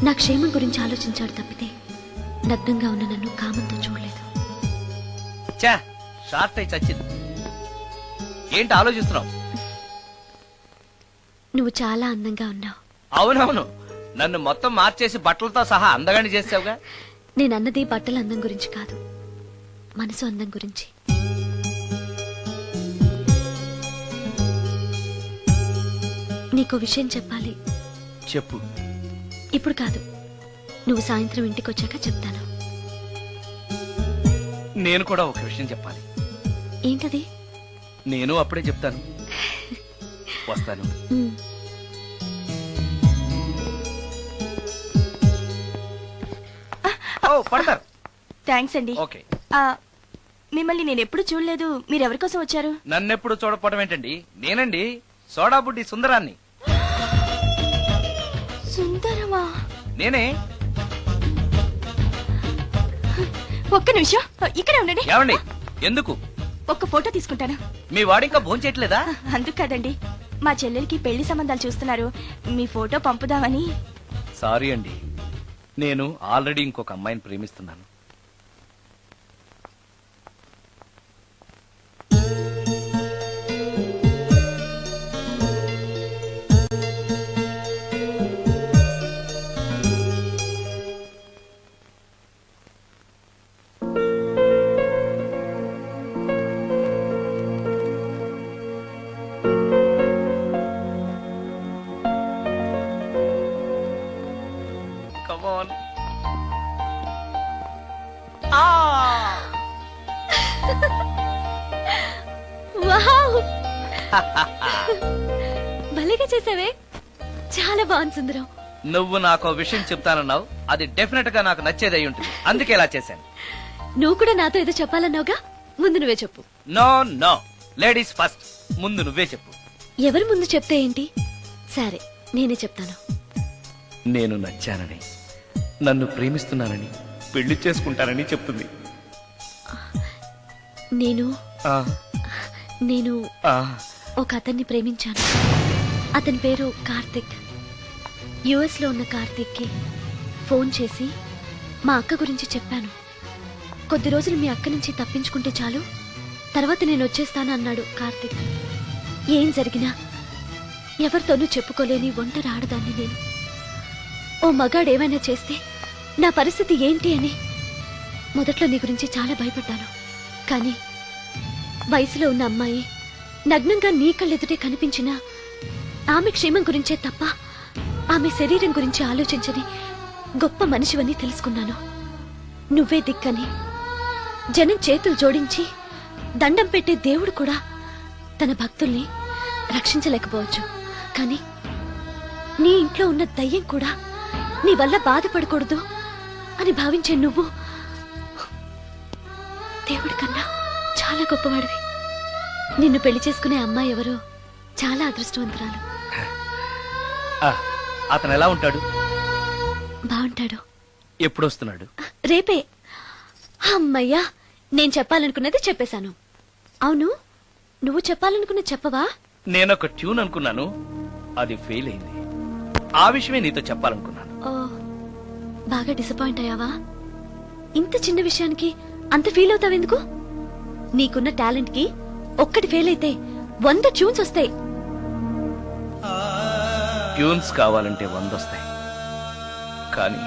నా క్షేమం గురించి ఆలోచించాడు తప్పితే నగ్నంగా ఉన్న నన్ను కామంతో చూడలేదు. షార్ట్ అయి చచ్చింది. ఏంటి ఆలోచిస్తున్నావు? నువ్వు చాలా అందంగా ఉన్నావు. అవునవును, నన్ను మొత్తం మార్చేసి బట్టలతో సహా అందగాని చేసావుగా. నేనన్నది బట్టల అందం గురించి కాదు, మనసు అందం గురించి. నీకో విషయం చెప్పాలి. చెప్పు. ఇప్పుడు కాదు, నువ్వు సాయంత్రం ఇంటికి వచ్చాక చెప్తాను. నేను కూడా ఒక విషయం చెప్పాలి. ఏంటది? నేను అప్పుడే చెప్తాను. వస్తాను. పడతారు. థ్యాంక్స్ అండి. ఓకే. మిమ్మల్ని నేను ఎప్పుడు చూడలేదు. మీరెవరి కోసం వచ్చారు? నన్నెప్పుడు చూడకపోవడం ఏంటండి? నేనండి, సోడా బుడ్డి సుందరాన్ని. సుందరమా? నేనే. ఒక్క నిమిషం ఇక్కడే ఉండండి. ఏమండి? ఎందుకు? ఒక్క ఫోటో తీసుకుంటాను. మీ వాడింకా భోంచేయట్లేదా? అందుకు కాదండి, మా చెల్లెలికి పెళ్లి సంబంధాలు చూస్తున్నారు. మీ ఫోటో పంపుదామని. సారీ అండి, నేను ఆల్రెడీ ఇంకొక అమ్మాయిని ప్రేమిస్తున్నాను. భలేగా చేసావే, చాలా బాగుంది సుందరం. నువ్వు నాకు విషయం చెప్తానన్నావు, అది డెఫినెట్ గా నాకు నచ్చేది అయి ఉంటుంది, అందుకే ఇలా చేశాను. నువ్వు కూడా నాతో ఏదో చెప్పాలన్నావుగా, ముందు నువ్వే చెప్పు. No no, ladies first. ముందు నువ్వే చెప్పు. ఎవరి ముందు చెప్తే ఏంటి? సరే, నేనే చెప్తాను. నేను నచ్చానని, నన్ను ప్రేమిస్తున్నానని, పెళ్లి చేసుకుంటానని చెప్తుంది. నేను ఒక అతన్ని ప్రేమించాను. అతని పేరు కార్తిక్. యుఎస్ లో ఉన్న కార్తిక్ కి ఫోన్ చేసి మా అక్క గురించి చెప్పాను. కొద్ది రోజులు మీ అక్క నుంచి తప్పించుకుంటే చాలు, తర్వాత నేను వచ్చేస్తాను అన్నాడు కార్తిక్. ఏం జరిగినా ఎవరితోనూ చెప్పుకోలేని ఒంటరి ఆడదాన్ని నేను. ఓ మగాడు ఏమైనా చేస్తే నా పరిస్థితి ఏంటి అని మొదట్లో నీ గురించి చాలా భయపడ్డాను. కానీ వయసులో ఉన్న అమ్మాయి నగ్నంగా నీ కళ్ళెదుటే కనిపించినా ఆమె క్షేమం గురించే తప్ప ఆమె శరీరం గురించి ఆలోచించని గొప్ప మనిషివని తెలుసుకున్నాను. నువ్వే దిక్కని, జనం చేతులు జోడించి దండం పెట్టే దేవుడు కూడా తన భక్తుల్ని రక్షించలేకపోవచ్చు. కానీ నీ ఇంట్లో ఉన్న దయ్యం కూడా నీ వల్ల బాధపడకూడదు అని భావించే నువ్వు దేవుడి కన్నా చాలా గొప్పవాడివి. నిన్ను పెళ్లి చేసుకునే అమ్మాయి ఎవరో చాలా అదృష్టవంతురాలు. అతను ఎలా ఉంటాడు? బాగుంటాడు. ఎప్పుడు వస్తున్నాడు? రేపే. అమ్మయ్యా, నేను చెప్పాలనుకున్నది చెప్పేశాను. అవును, నువ్వు చెప్పాలనుకున్నది చెప్పవా? నేనొక ట్యూన్ అనుకున్నాను, అది ఫెయిల్ అయింది. ఆ విషయమే నీతో చెప్పాలనుకున్నాను. ఓ, బాగా డిసప్పాయింట్ అయ్యావా? ఇంత చిన్న విషయానికి అంత ఫీల్ అవుతావెందుకు? నీకున్న టాలెంట్ కి ఒక్కటి ఫెయిల్ అయితే 100 ట్యూన్స్ వస్తాయి. ట్యూన్స్ కావాలంటే 100 వస్తాయి, కానీ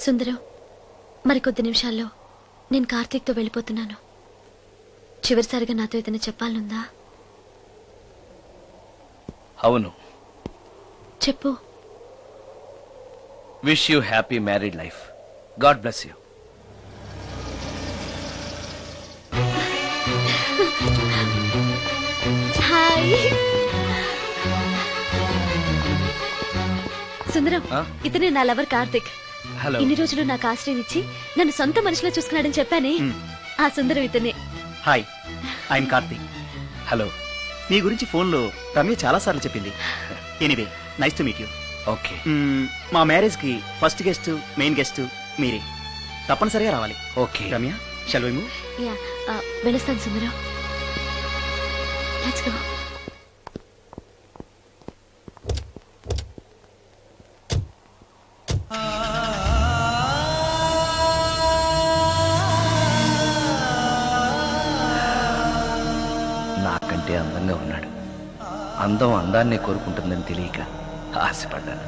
సుందరం, మరికొద్ది నిమిషాల్లో నేను కార్తీక్తో వెళ్ళిపోతున్నాను. చివరిసారిగా నాతో ఏదైనా చెప్పాలనుందా? అవును, చెప్పు. Wish you happy married life. God bless you. Hi Sundaram, ఆ? ఇతనే నా లవర్ కార్తిక్. హలో. ఇన్ని రోజులు నాకు ఆశ్రయం ఇచ్చి నన్ను సొంత మనిషిలో చూసుకున్నాడని చెప్పానే, ఆ సుందరం ఇతనే. Hi, I'm Karthik. హలో. మీ గురించి ఫోన్లో రమ్య చాలా సార్లు చెప్పింది. Anyway, nice to meet you. Okay. మా మ్యారేజ్ కి ఫస్ట్ గెస్ట్, మెయిన్ గెస్ట్ మీరే. తప్పనిసరిగా రావాలి. Okay. Ramya, shall we move? Yeah, వెళ్ళొస్తాను సుందరం. Let's go. నాకంటే అందంగా ఉన్నాడు. అందం అందాన్నే కోరుకుంటుందని తెలియక ఆశపడ్డాను.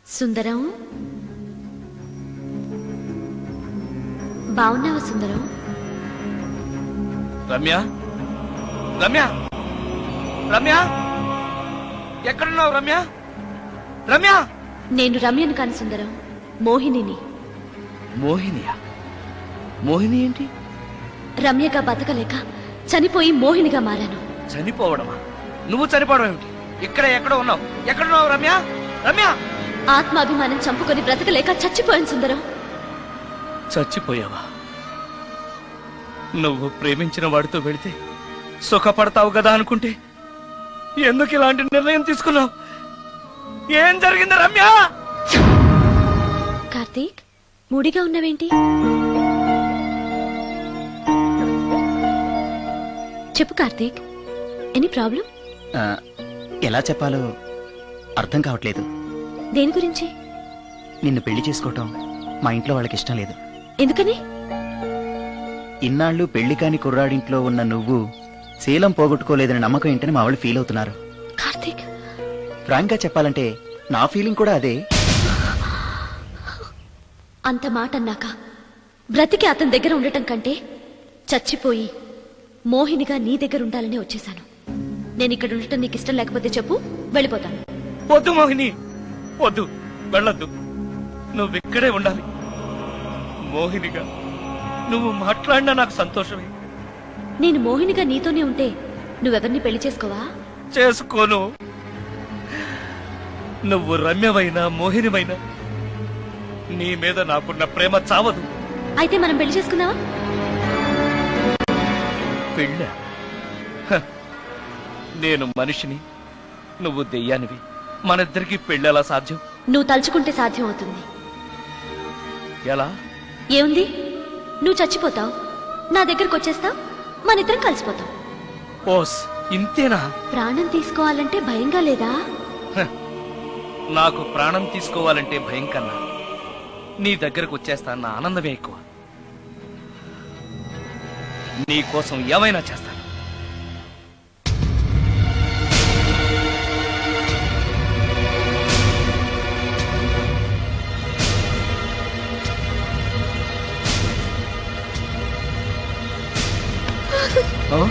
సుందరం, బాగున్నావా సుందరం? రమ్య, రమ్య, రమ్య, ఎక్కడున్నావు రమ్య? రమ్య! నేను రమ్యను కాని సుందరం, మోహినిని. మోహినియా? మోహిని ఏంటి? రమ్యగా బతకలేక చనిపోయి మోహినిగా మారాను. చనిపోవడమా? నువ్వు చనిపోవడం ఏమిటి? ఇక్కడ ఎక్కడో ఉన్నావు. ఎక్కడున్నావు రమ్య? రమ్య! ఆత్మాభిమానం చంపుకొని బ్రతకలేక చచ్చిపోయాను సుందరం. చచ్చిపోయావా? నువ్వు ప్రేమించిన వాడితో వెళితే సుఖపడతావు కదా అనుకుంటే ఎందుకు ఇలాంటి నిర్ణయం తీసుకున్నావు? ఏం జరిగింది రమ్య? కార్తీక్, మూడిగా ఉన్నవేంటి? చెప్పు కార్తీక్, ఎనీ ప్రాబ్లం? ఎలా చెప్పాలో అర్థం కావట్లేదు. దేని గురించి? నిన్ను పెళ్లి చేసుకోవటం మా ఇంట్లో వాళ్ళకి ఇష్టం లేదు. ఎందుకని? ఇన్నాళ్ళు పెళ్లి కాని కుర్రాడింట్లో ఉన్న నువ్వు శీలం పోగొట్టుకోలేదని నమ్మకం ఏంటని మా వాళ్ళు ఫీల్ అవుతున్నారు. కార్తీక్, ఫ్రాంక్ గా చెప్పాలంటే నా ఫీలింగ్ కూడా అదే. అంత మాట అన్నాక బ్రతికి అతని దగ్గర ఉండటం కంటే చచ్చిపోయి మోహినిగా నీ దగ్గర ఉండాలని వచ్చేశాను. నేను ఇక్కడ ఉండటం నీకు ఇష్టం లేకపోతే చెప్పు, వెళ్ళిపోతాను. వద్దు మోహిని, వద్దు, వెళ్ళొద్దు. నువ్వు ఇక్కడే ఉండాలి. మోహినిగా నువ్వు మాట్లాడినా నాకు సంతోషమే. నేను మోహినిగా నీతోనే ఉంటే నువ్వెవరిని పెళ్లి చేసుకోవా? చేసుకోను. నువ్వు రమ్యమైనా మోహినిమైనా నీ మీద నాకున్న ప్రేమ చావదు. అయితే మనం పెళ్లి చేసుకుందావా? పెళ్ళ? నేను మనిషిని, నువ్వు దెయ్యానివి. మనిద్దరికి పెళ్ళి ఎలా సాధ్యం? నువ్వు తలుచుకుంటే సాధ్యం అవుతుంది. ఎలా? ఏముంది, నువ్వు చచ్చిపోతావు, నా దగ్గరకు వచ్చేస్తావు, మనిద్దరం కలిసిపోతాం. ఓస్, ఇంతేనా? ప్రాణం తీసుకోవాలంటే భయంగా లేదా? నాకు ప్రాణం తీసుకోవాలంటే భయం కన్నా నీ దగ్గరకు వచ్చేస్తాన్న ఆనందమే ఎక్కువ. నీ కోసం ఏమైనా చేస్తాను. Oh?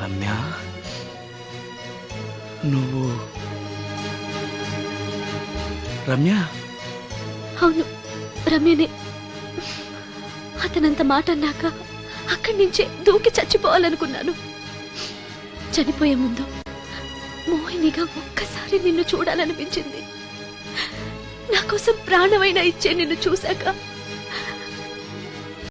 రమ్య, నువ్వు రమ్య? అవును, రమ్యనే. అతనంత మాట అన్నాక అక్కడి నుంచే దూకి చచ్చిపోవాలనుకున్నాను. చనిపోయే ముందు మోహినిగా ఒక్కసారి నిన్ను చూడాలనిపించింది. నా కోసం ప్రాణమైనా ఇచ్చే నిన్ను చూశాక